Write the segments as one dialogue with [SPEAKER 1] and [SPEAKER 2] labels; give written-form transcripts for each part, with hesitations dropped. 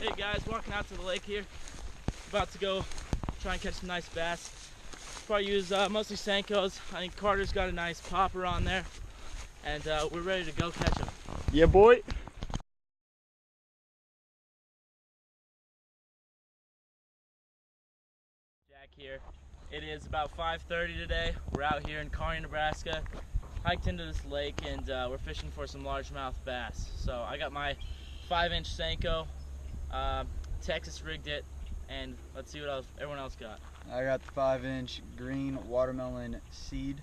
[SPEAKER 1] Hey guys, walking out to the lake here. About to go try and catch some nice bass. Probably use mostly Senkos. I think Carter's got a nice popper on there. And we're ready to go catch them.
[SPEAKER 2] Yeah, boy.
[SPEAKER 1] Jack here. It is about 5:30 today. We're out here in Kearney, Nebraska. Hiked into this lake and we're fishing for some largemouth bass. So I got my 5-inch Senko, Texas rigged it, and let's see what else everyone else got.
[SPEAKER 3] I got the 5-inch green watermelon seed,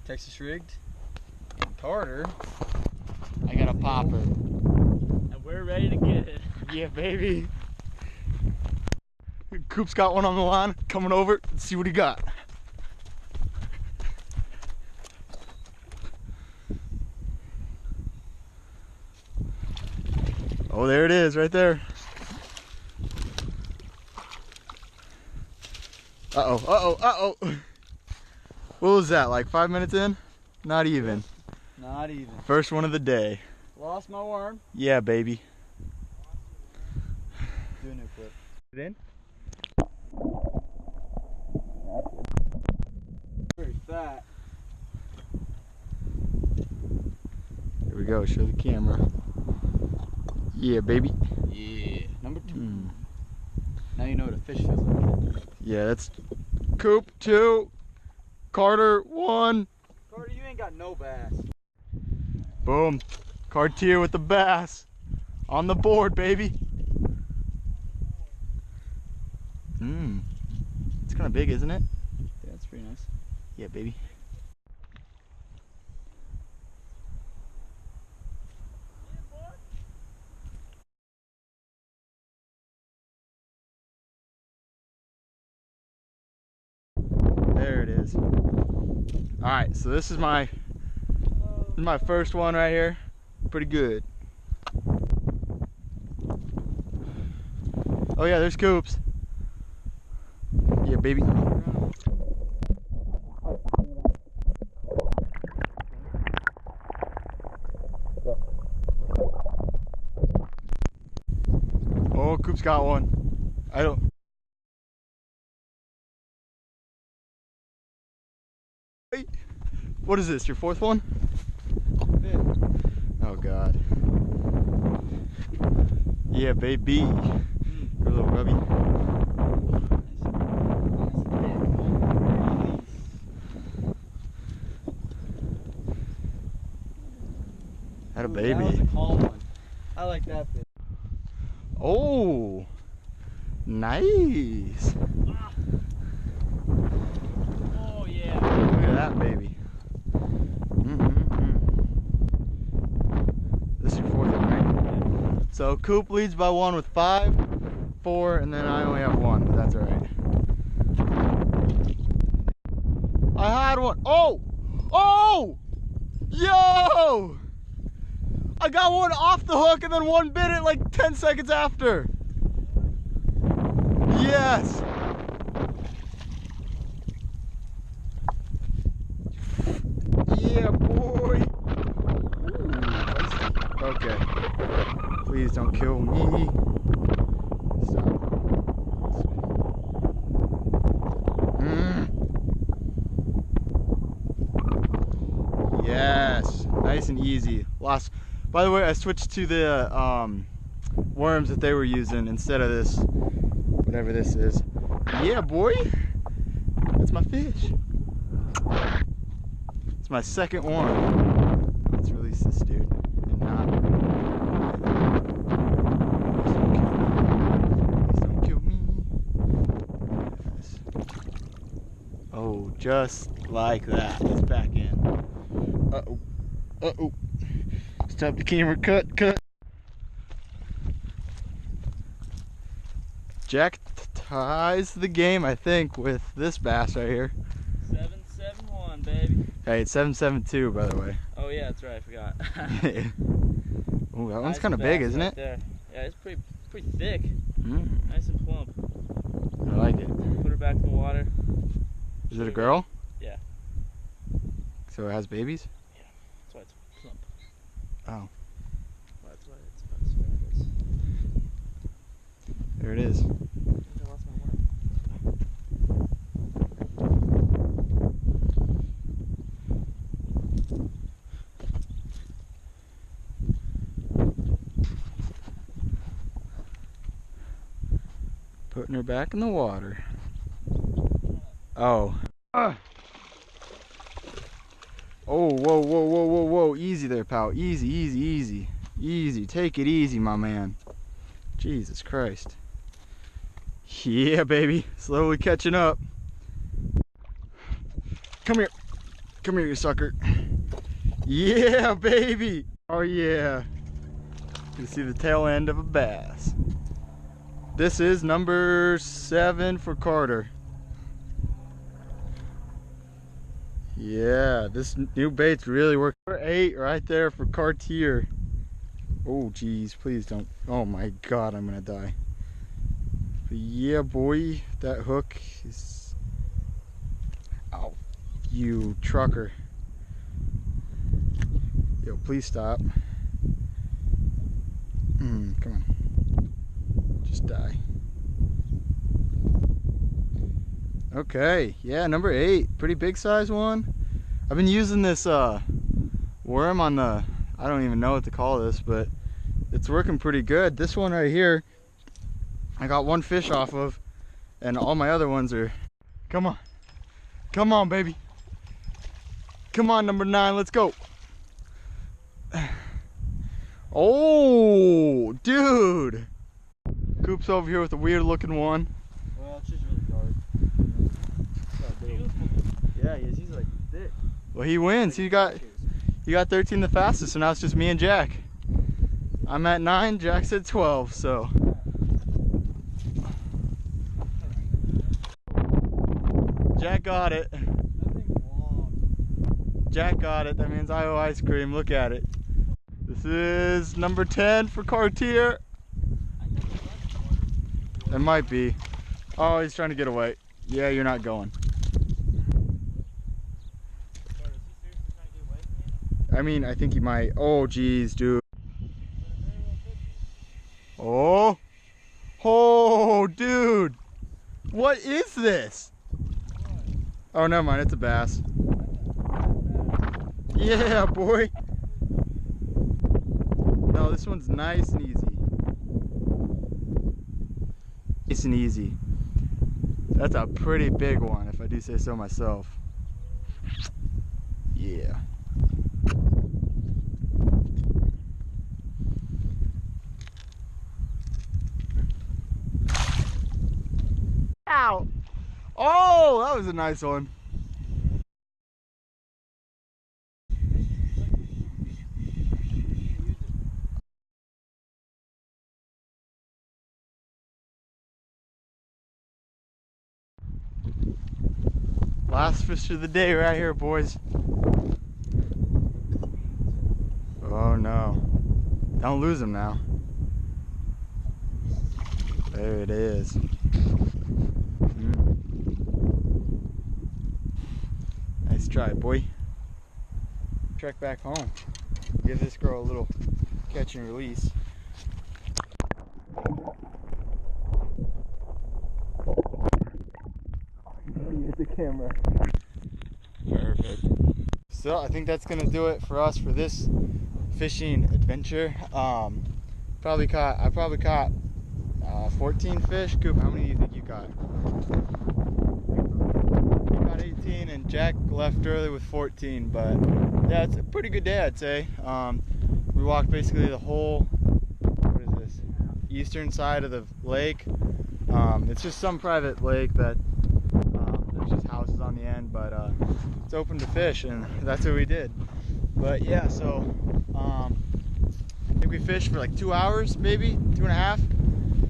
[SPEAKER 3] Texas rigged. And Carter,
[SPEAKER 2] I got a popper.
[SPEAKER 1] And we're ready to get it.
[SPEAKER 2] Yeah, baby. Coop's got one on the line, coming over. Let's see what he got. Oh, there it is, right there. Uh-oh, uh-oh, uh-oh. What was that, like 5 minutes in? Not even.
[SPEAKER 3] not even.
[SPEAKER 2] First one of the day.
[SPEAKER 3] Lost my worm.
[SPEAKER 2] Yeah, baby.
[SPEAKER 3] Do a new flip.
[SPEAKER 2] It in?
[SPEAKER 3] Very fat.
[SPEAKER 2] Here we go, show the camera. Yeah, baby.
[SPEAKER 3] Yeah. Number 2. Now you know what a fish feels like.
[SPEAKER 2] Yeah, that's Coop 2, Carter 1.
[SPEAKER 3] Carter, you ain't got no bass.
[SPEAKER 2] Boom. Cartier with the bass. On the board, baby. It's kind of big, isn't it?
[SPEAKER 3] Yeah, that's pretty nice.
[SPEAKER 2] Yeah, baby. There it is. All right, so this is my first one right here. Pretty good. Oh yeah, there's Coops. Yeah, baby. Oh, Coop's got one. I don't. Wait, what is this? Your 4th one?
[SPEAKER 3] 5th.
[SPEAKER 2] Oh God. Yeah, baby. Your little rubby. Had a baby.
[SPEAKER 3] That was a calm one. I like that bit.
[SPEAKER 2] Oh, nice.
[SPEAKER 1] Oh yeah.
[SPEAKER 2] Look at that baby. This is your 4th one, right? So Coop leads by 1 with 5, 4, and then I only have 1, but that's all right. I had one. Oh! Oh! Yo! I got one off the hook and then one bit it like 10 seconds after. Yes! Yeah, boy! Ooh, okay. Please don't kill me. Stop. Yes, nice and easy. Lost. By the way, I switched to the worms that they were using instead of this, whatever this is. Yeah, boy. That's my fish. It's my 2nd one. Let's release this dude and not. Please don't kill me. Yes. Oh, just like that. It's back in. Uh-oh. Uh-oh. Stop the camera. Cut. Jack ties the game, I think, with this bass right here.
[SPEAKER 1] 7-7-1, baby.
[SPEAKER 2] Hey, it's 7.72, by the way.
[SPEAKER 1] Oh yeah, that's right. I forgot.
[SPEAKER 2] Oh, that one's kind of big, isn't it?
[SPEAKER 1] There. Yeah, it's pretty thick.
[SPEAKER 2] Mm,
[SPEAKER 1] Nice and plump.
[SPEAKER 2] I like it.
[SPEAKER 1] Put her back in the water.
[SPEAKER 2] Is it a girl?
[SPEAKER 1] Yeah.
[SPEAKER 2] So it has babies?
[SPEAKER 1] That's why it's plump.
[SPEAKER 2] Oh.
[SPEAKER 1] That's why it's about as bad as.
[SPEAKER 2] There it is.
[SPEAKER 1] I think I lost my worm.
[SPEAKER 2] Putting her back in the water. Oh. Oh, whoa, whoa, whoa, whoa, whoa. Easy there, pal. Easy, easy, easy. Easy. Take it easy, my man. Jesus Christ. Yeah, baby. Slowly catching up. Come here. Come here, you sucker. Yeah, baby. Oh, yeah. You see the tail end of a bass. This is number 7 for Carter. Yeah, this new bait's really working. Number 8 right there for Cartier. Oh, geez, please don't. Oh my God, I'm gonna die. But yeah, boy, that hook is. Ow, you trucker. Yo, please stop. Come on. Just die. Okay, yeah, number 8. Pretty big size one. I've been using this worm on the, I don't even know what to call this, but it's working pretty good. This one right here, I got 1 fish off of, and all my other ones are, come on. Come on, baby. Come on, number 9, let's go. Oh, dude. Coop's over here with a weird looking one.
[SPEAKER 3] Well, it's just really dark. Yeah, he is. He's like thick.
[SPEAKER 2] Well, he wins. He got 13 the fastest, so now it's just me and Jack. I'm at 9, Jack's at 12, so. Jack got it.
[SPEAKER 3] That thing's long.
[SPEAKER 2] Jack got it. That means I owe ice cream. Look at it. This is number 10 for Cartier. It might be. Oh, he's trying to get away. Yeah, you're not going. I mean, I think he might. Oh, geez, dude. Oh. Oh, dude. What is this? Oh, never mind. It's a bass. Yeah, boy. No, this one's nice and easy. Nice and easy. That's a pretty big one, if I do say so myself. Yeah. Ow! Oh, that was a nice one. Last fish of the day right here, boys. Oh no. Don't lose him now. There it is. Nice try, boy. Trek back home. Give this girl a little catch and release. Get the camera. Perfect. So I think that's gonna do it for us for this fishing adventure. I probably caught 14 fish. Coop, how many do you think you caught? You caught 18 and Jack left early with 14, but yeah, it's a pretty good day, I'd say. We walked basically the whole, what is this, eastern side of the lake. It's just some private lake that there's just houses on the end, but it's open to fish, and that's what we did. But yeah, so I think we fished for like 2 hours, maybe 2.5,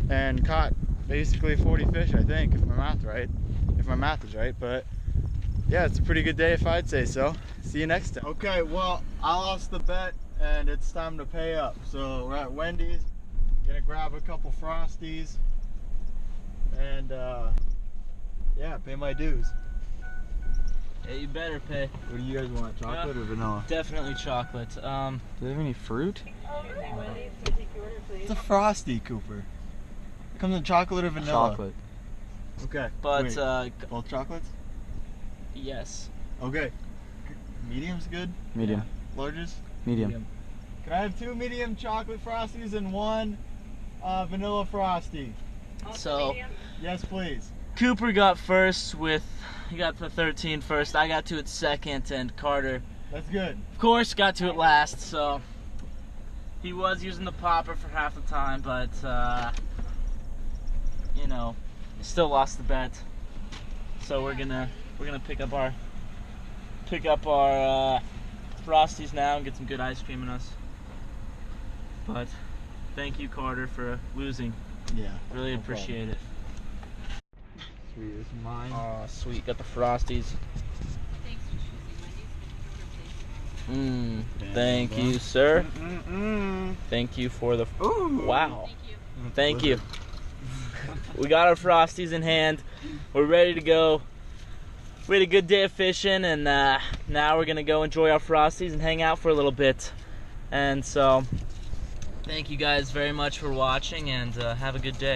[SPEAKER 2] and caught basically 40 fish, I think, if my math is right. But yeah, it's a pretty good day if I'd say so. See you next time. Okay, well, I lost the bet and it's time to pay up. So we're at Wendy's, gonna grab a couple Frosties and yeah, pay my dues.
[SPEAKER 1] Yeah, you better pay.
[SPEAKER 2] What do you guys want, chocolate or vanilla?
[SPEAKER 1] Definitely chocolate.
[SPEAKER 3] Do they have any fruit?
[SPEAKER 2] It's a Frosty, Cooper. It comes in chocolate or vanilla?
[SPEAKER 3] Chocolate.
[SPEAKER 2] Okay.
[SPEAKER 1] But
[SPEAKER 2] wait, both chocolates?
[SPEAKER 1] yes.
[SPEAKER 2] Okay. Medium's good?
[SPEAKER 3] Medium.
[SPEAKER 2] Larges?
[SPEAKER 3] Medium.
[SPEAKER 2] Can I have 2 medium chocolate Frosties and 1 vanilla Frosty?
[SPEAKER 1] So
[SPEAKER 2] Yes, please.
[SPEAKER 1] Cooper got first he got the 13 first. I got to it second, and Carter,
[SPEAKER 2] That's good.
[SPEAKER 1] of course, got to it last. So he was using the popper for half the time, but you know, still lost the bet. So we're gonna pick up our Frosties now and get some good ice cream in us. But thank you, Carter, for losing.
[SPEAKER 2] Yeah.
[SPEAKER 1] Really appreciate it.
[SPEAKER 2] Sweet, this is mine.
[SPEAKER 1] Oh, sweet. Got the Frosties. Thank you, sir. Thank you for the...
[SPEAKER 2] Ooh.
[SPEAKER 1] Wow. Thank you. We got our Frosties in hand. We're ready to go. We had a good day of fishing, and now we're going to go enjoy our Frosties and hang out for a little bit. And so, thank you guys very much for watching, and have a good day.